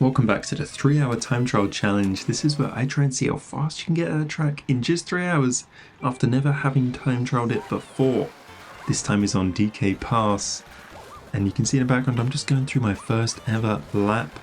Welcome back to the 3-hour time trial challenge. This is where I try and see how fast you can get out of the track in just 3 hours after never having time trialed it before. This time is on DK Pass, and you can see in the background I'm just going through my first ever lap.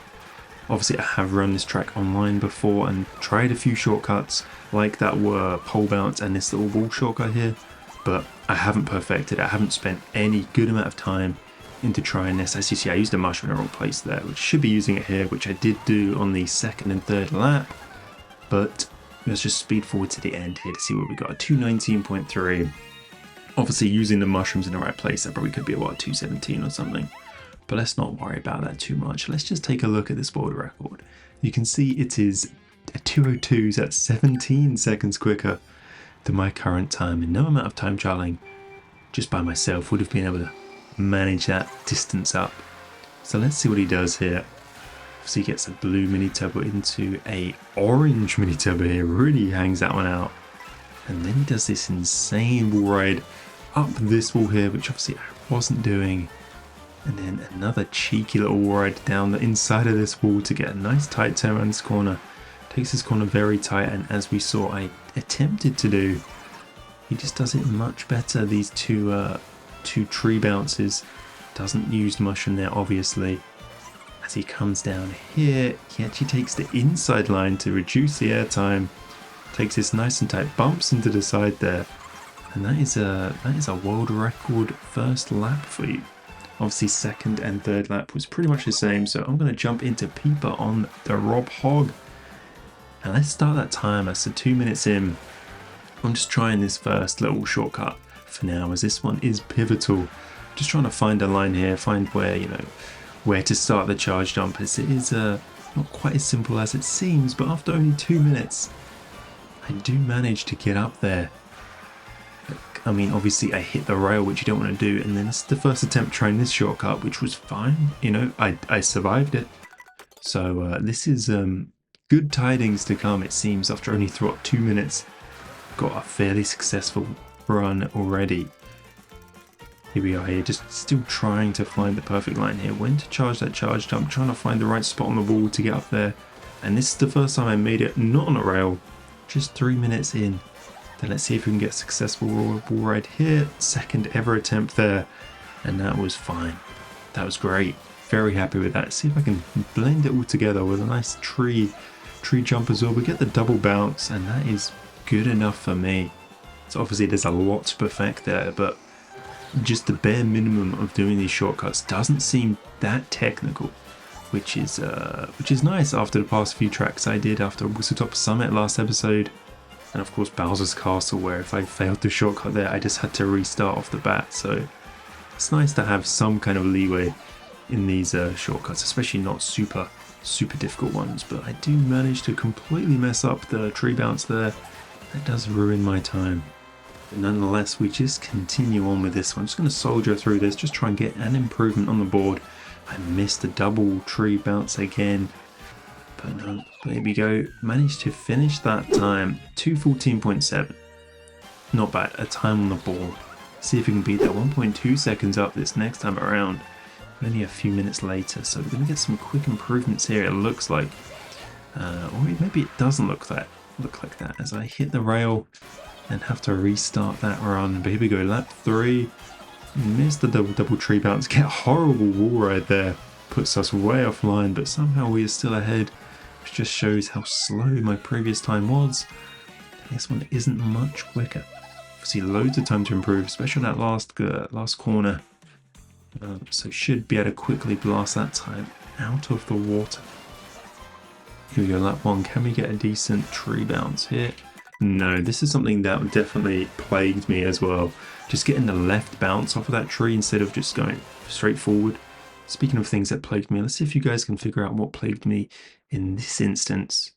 Obviously I have run this track online before and tried a few shortcuts like that were pole bounce and this little wall shortcut here, but I haven't perfected it. I haven't spent any good amount of time into trying this. As you see, I used a mushroom in the wrong place there, which should be using it here, which I did do on the second and third lap. But let's just speed forward to the end here to see what we got. A 219.3. Obviously using the mushrooms in the right place, that probably could be about 217 or something. But let's not worry about that too much. Let's just take a look at this world record. You can see it is a 202, so that's 17 seconds quicker than my current time. And no amount of time trialing just by myself would have been able to manage that distance up. So let's see what he does here. So he gets a blue mini turbo into a orange mini turbo here, really hangs that one out, and then he does this insane wall ride up this wall here, which obviously I wasn't doing, and then another cheeky little wall ride down the inside of this wall to get a nice tight turn around this corner. Takes this corner very tight, and as we saw I attempted to do, he just does it much better. These two tree bounces, doesn't use mushroom there obviously. As he comes down here, he actually takes the inside line to reduce the air time, takes this nice and tight, bumps into the side there, and that is a world record first lap for you. Obviously second and third lap was pretty much the same, so I'm going to jump into Peeper on the Rob Hog, and let's start that timer. So 2 minutes in, I'm just trying this first little shortcut for now, as this one is pivotal. Just trying to find a line here, find where, where to start the charge jump, as it is not quite as simple as it seems, but after only 2 minutes I do manage to get up there. I mean, obviously I hit the rail, which you don't want to do, and then it's the first attempt trying this shortcut, which was fine. I survived it. So this is good tidings to come, it seems. After only 2 minutes, got a fairly successful run already. Here we are here, just still trying to find the perfect line here, when to charge that charge jump, trying to find the right spot on the wall to get up there. And this is the first time I made it not on a rail, just 3 minutes in. Then let's see if we can get a successful wall ride here. Second ever attempt there, and that was fine. That was great, very happy with that. See if I can blend it all together with a nice tree jump as well. We get the double bounce, and that is good enough for me. So obviously there's a lot to perfect there, but just the bare minimum of doing these shortcuts doesn't seem that technical, which is nice after the past few tracks I did after Whistletop Summit last episode, and of course Bowser's Castle, where if I failed the shortcut there I just had to restart off the bat. So it's nice to have some kind of leeway in these shortcuts, especially not super difficult ones. But I do manage to completely mess up the tree bounce there. That does ruin my time. But nonetheless, we just continue on with this one. I'm just going to soldier through this, just try and get an improvement on the board. I missed the double tree bounce again, but no, there we go. Managed to finish that time, 2:14.7. Not bad, a time on the board. See if we can beat that 1.2 seconds up this next time around. Only a few minutes later, so we're going to get some quick improvements here, it looks like. Or maybe it doesn't look like that, as I hit the rail and have to restart that run. But here we go, lap 3. Missed the double tree bounce, get a horrible wall ride there, puts us way offline, but somehow we are still ahead, which just shows how slow my previous time was. This one isn't much quicker. Obviously loads of time to improve, especially on that last corner. So should be able to quickly blast that time out of the water. Here we go, lap 1. Can we get a decent tree bounce here? No, this is something that definitely plagued me as well. Just getting the left bounce off of that tree instead of just going straight forward. Speaking of things that plagued me, let's see if you guys can figure out what plagued me in this instance.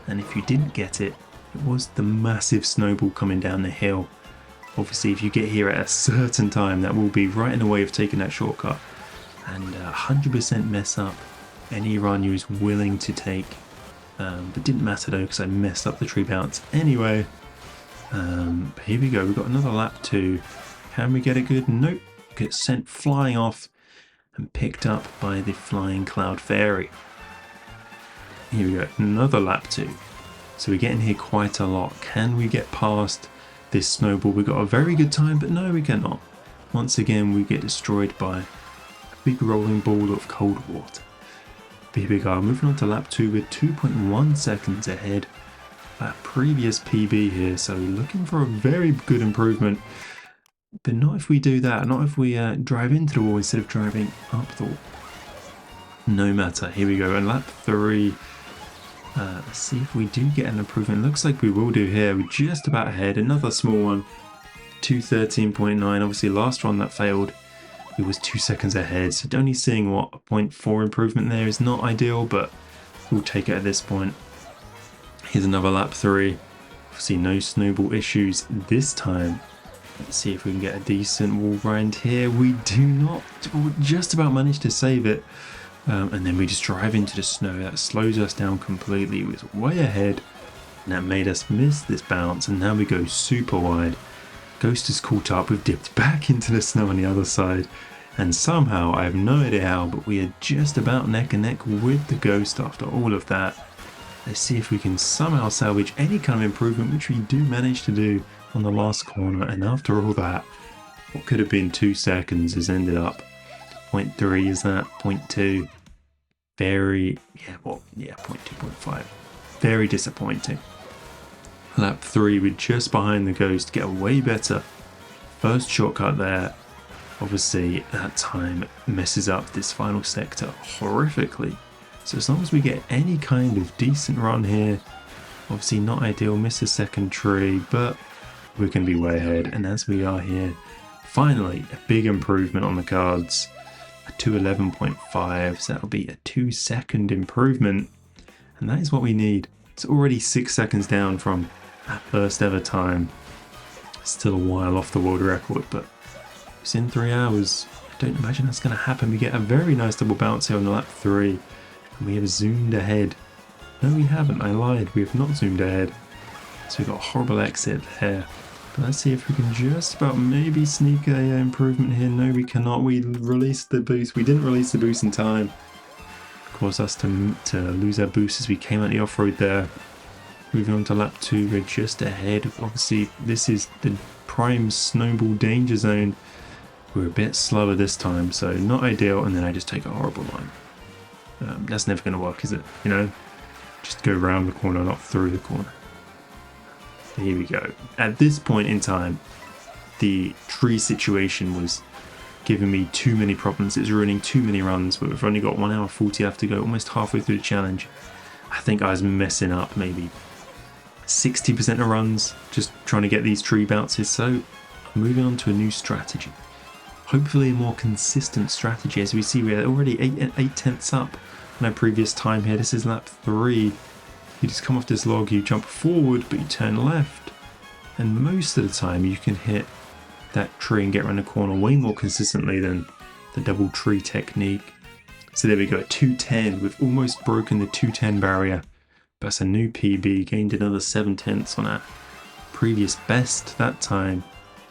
And if you didn't get it, it was the massive snowball coming down the hill. Obviously, if you get here at a certain time, that will be right in the way of taking that shortcut. And 100% mess up any run you was willing to take. But didn't matter though, because I messed up the tree bounce anyway. But here we go, we've got another lap 2. Can we get it good? Nope. Gets sent flying off and picked up by the flying cloud fairy. Here we go, another lap 2. So we're getting here quite a lot. Can we get past this Snowball? We got a very good time, but no, we cannot. Once again, we get destroyed by a big rolling ball of cold water. But here we go, moving on to lap 2 with 2.1 seconds ahead. That previous PB here, so looking for a very good improvement. But not if we do that, not if we drive into the wall instead of driving up the wall. No matter, here we go, and lap 3. Let's see if we do get an improvement. Looks like we will do here. We're just about ahead, another small one. 2:13.9, obviously last one that failed, it was 2 seconds ahead. So only seeing what, a 0.4 improvement there is not ideal, but we'll take it at this point. Here's another lap 3. Obviously no Snowball issues this time. Let's see if we can get a decent wall grind here. We do not, we'll just about manage to save it. And then we just drive into the snow. That slows us down completely. It was way ahead. And that made us miss this bounce. And now we go super wide. Ghost is caught up. We've dipped back into the snow on the other side. And somehow, I have no idea how, but we are just about neck and neck with the Ghost after all of that. Let's see if we can somehow salvage any kind of improvement, which we do manage to do on the last corner. And after all that, what could have been 2 seconds has ended up 0.3, is that 0.2? Very, 0.2, 0.5. Very disappointing. Lap 3, we're just behind the Ghost, get a way better first shortcut there. Obviously, that time messes up this final sector horrifically. So as long as we get any kind of decent run here, obviously not ideal, miss a second tree, but we're going to be way ahead. And as we are here, finally, a big improvement on the cards. A 2:11.5, so that'll be a 2-second improvement. And that is what we need. It's already 6 seconds down from our first ever time. Still a while off the world record, but it's in 3 hours. I don't imagine that's going to happen. We get a very nice double bounce here on the lap 3. And we have zoomed ahead. No, we haven't. I lied. We have not zoomed ahead. So we've got a horrible exit there. But let's see if we can just about maybe sneak a improvement here. No, we cannot. We released the boost. We didn't release the boost in time. Caused us to lose our boost as we came out the off-road there. Moving on to lap 2, we're just ahead. Obviously, this is the prime Snowball danger zone. We're a bit slower this time, so not ideal. And then I just take a horrible line. That's never going to work, is it? You know, just go around the corner, not through the corner. Here we go. At this point in time, the tree situation was giving me too many problems. It was ruining too many runs, but we've only got 1 hour 40 left to go, almost halfway through the challenge. I think I was messing up maybe 60% of runs just trying to get these tree bounces, so I'm moving on to a new strategy. Hopefully a more consistent strategy. As we see, we're already 8 tenths up on our previous time here. This is lap 3. You just come off this log, you jump forward, but you turn left. And most of the time you can hit that tree and get around the corner way more consistently than the double tree technique. So there we go, at 210. We've almost broken the 210 barrier. That's a new PB, gained another 7 tenths on our previous best that time.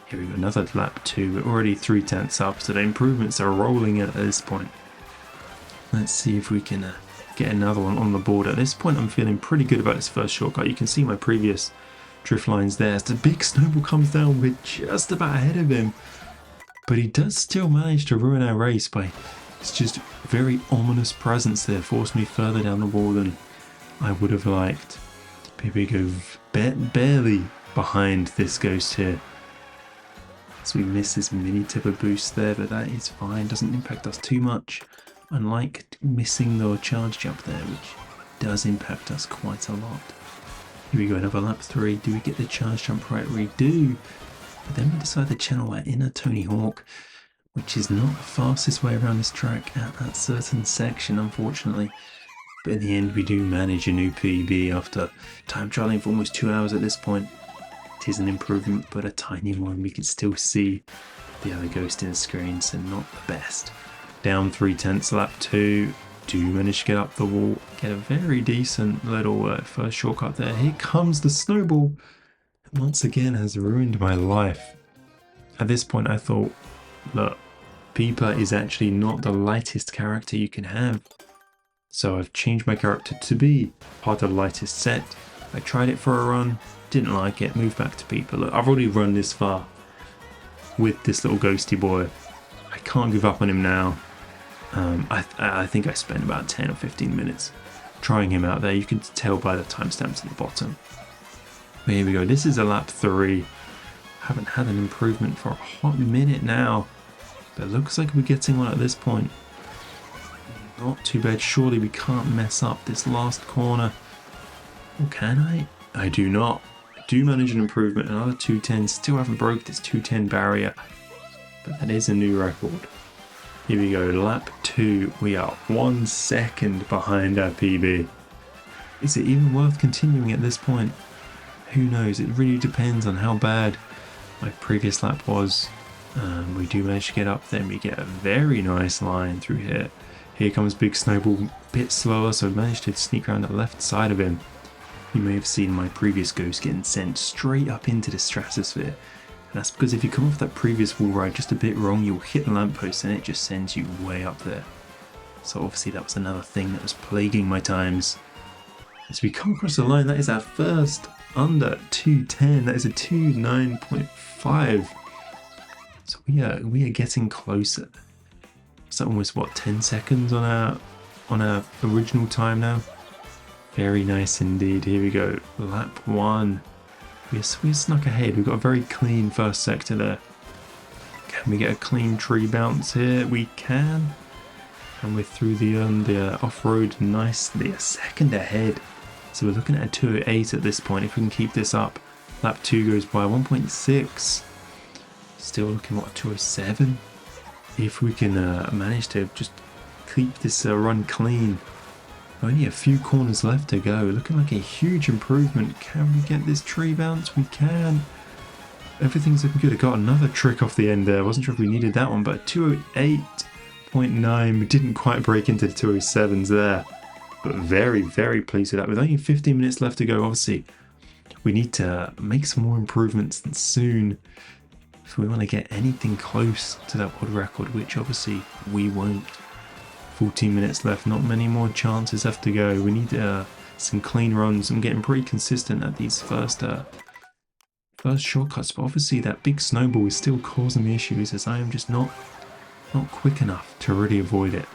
Here we go, another lap 2. We're already 3 tenths up, so the improvements are rolling at this point. Let's see if we can get another one on the board. At this point, I'm feeling pretty good about this first shortcut. You can see my previous drift lines there. As the big Snowball comes down, we're just about ahead of him. But he does still manage to ruin our race by it's just very ominous presence there. Forced me further down the wall than I would have liked. Here we go, barely behind this Ghost here. So we miss this mini tipper boost there, but that is fine, doesn't impact us too much. Unlike missing the charge jump there, which does impact us quite a lot. Here we go, another lap 3. Do we get the charge jump right? We do. But then we decide to channel our inner Tony Hawk, which is not the fastest way around this track at that certain section, unfortunately. But in the end, we do manage a new PB after time trialing for almost 2 hours at this point. It is an improvement, but a tiny one. We can still see the other Ghost in the screen, so not the best. Down 3 tenths, lap 2. Do manage to get up the wall. Get a very decent little first shortcut there. Here comes the Snowball. And once again has ruined my life. At this point, I thought, look, Peeper is actually not the lightest character you can have. So I've changed my character to be part of the lightest set. I tried it for a run, didn't like it, moved back to people. Look, I've already run this far with this little ghosty boy. I can't give up on him now. I think I spent about 10 or 15 minutes trying him out there. You can tell by the timestamps at the bottom. But here we go. This is a lap 3. Haven't had an improvement for a hot minute now. But it looks like we're getting one at this point. Not too bad. Surely we can't mess up this last corner. Or can I? I do not. I do manage an improvement. Another 210. Still haven't broke this 210 barrier. But that is a new record. Here we go. Lap 2. We are 1 second behind our PB. Is it even worth continuing at this point? Who knows? It really depends on how bad my previous lap was. We do manage to get up there and we get a very nice line through here. Here comes Big Snowball, a bit slower, so I managed to sneak around the left side of him. You may have seen my previous ghost getting sent straight up into the stratosphere. And that's because if you come off that previous wall ride just a bit wrong, you'll hit the lamppost and it just sends you way up there. So obviously that was another thing that was plaguing my times. As we come across the line, that is our first under 210. That is a 2.9.5. So we are getting closer. Is that almost what, 10 seconds on our original time now? Very nice indeed. Here we go. Lap 1. We snuck ahead. We've got a very clean first sector there. Can we get a clean tree bounce here? We can. And we're through the off-road nicely. A second ahead. So we're looking at a 208 at this point. If we can keep this up. Lap 2 goes by 1.6. Still looking, what, 207? If we can manage to just keep this run clean. Only a few corners left to go. Looking like a huge improvement. Can we get this tree bounce? We can. Everything's looking good. I got another trick off the end there. Wasn't sure if we needed that one, but 208.9. We didn't quite break into the 207s there. But very, very pleased with that. With only 15 minutes left to go, obviously, we need to make some more improvements soon. If we want to get anything close to that world record, which obviously we won't. 14 minutes left, not many more chances left to go. We need some clean runs. I'm getting pretty consistent at these first shortcuts, but obviously that big snowball is still causing me issues as I am just not quick enough to really avoid it.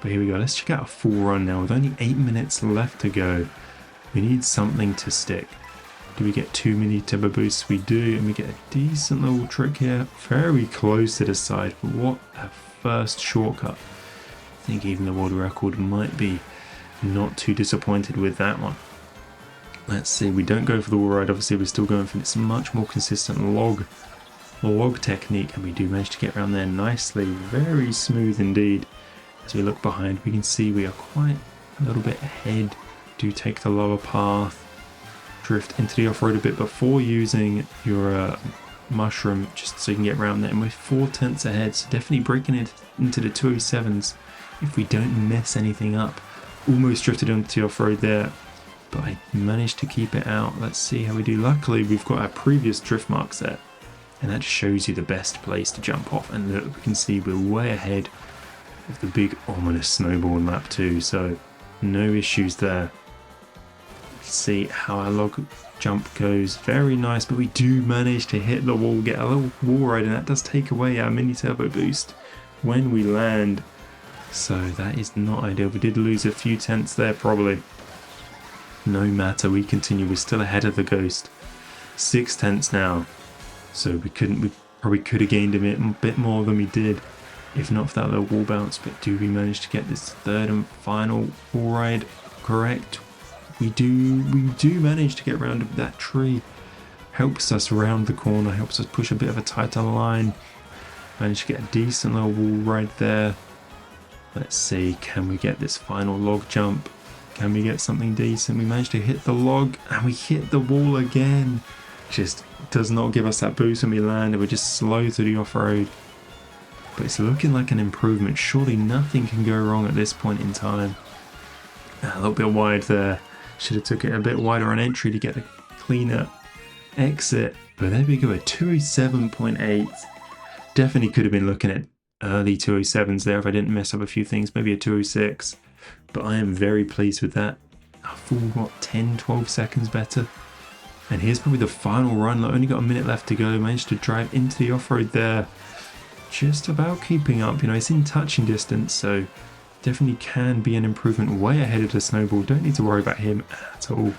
But here we go. Let's check out a full run now with only 8 minutes left to go. We need something to stick. Do we get too many turbo boosts? We do, and we get a decent little trick here. Very close to the side, but what a first shortcut. I think even the world record might be not too disappointed with that one. Let's see, we don't go for the wall ride. Obviously, we're still going for this much more consistent log technique, and we do manage to get around there nicely. Very smooth indeed. As we look behind, we can see we are quite a little bit ahead. Do take the lower path. Drift into the off-road a bit before using your mushroom just so you can get around there, and we're 4 tenths ahead, so definitely breaking it into the 207s if we don't mess anything up. Almost drifted onto the off-road there, but I managed to keep it out. Let's see how we do. Luckily we've got our previous drift marks there, and that shows you the best place to jump off, and look, we can see we're way ahead of the big ominous snowball in lap 2, so no issues there. See how our log jump goes. Very nice, but we do manage to hit the wall, get a little wall ride, and that does take away our mini turbo boost when we land. So that is not ideal. We did lose a few tenths there probably. No matter, we continue. We're still ahead of the ghost. 6 tenths now. So we probably could have gained a bit more than we did if not for that little wall bounce. But do we manage to get this third and final wall ride correct? We do manage to get around that tree. Helps us round the corner, helps us push a bit of a tighter line. Managed to get a decent little wall ride there. Let's see, can we get this final log jump? Can we get something decent? We managed to hit the log and we hit the wall again. Just does not give us that boost when we land, and we're just slow through the off-road. But it's looking like an improvement. Surely nothing can go wrong at this point in time. A little bit wide there. Should have took it a bit wider on entry to get a cleaner exit. But there we go, a 207.8. Definitely could have been looking at early 207s there if I didn't mess up a few things. Maybe a 206. but I am very pleased with that. A full, what, 10, 12 seconds better. And here's probably the final run. Like, only got a minute left to go. Managed to drive into the off-road there. Just about keeping up. You know, it's in touching distance, so definitely can be an improvement. Way ahead of the Snowball. Don't need to worry about him at all.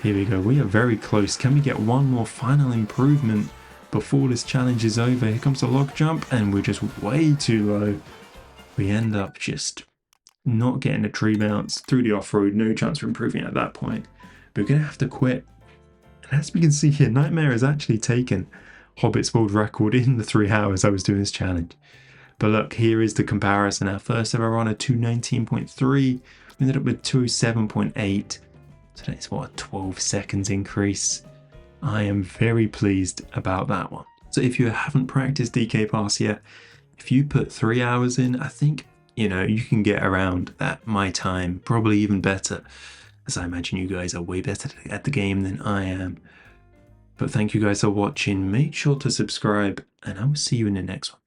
Here we go. We are very close. Can we get one more final improvement before this challenge is over? Here comes the log jump, and we're just way too low. We end up just not getting a tree bounce through the off-road. No chance for improving at that point. But we're going to have to quit. And as we can see here, Nightmare has actually taken Hobbit's world record in the 3 hours I was doing this challenge. But look, here is the comparison. Our first ever run, a 219.3. We ended up with 207.8. So that's what, a 12 seconds increase. I am very pleased about that one. So if you haven't practiced DK Pass yet, if you put 3 hours in, I think, you know, you can get around at my time, probably even better, as I imagine you guys are way better at the game than I am. But thank you guys for watching. Make sure to subscribe, and I will see you in the next one.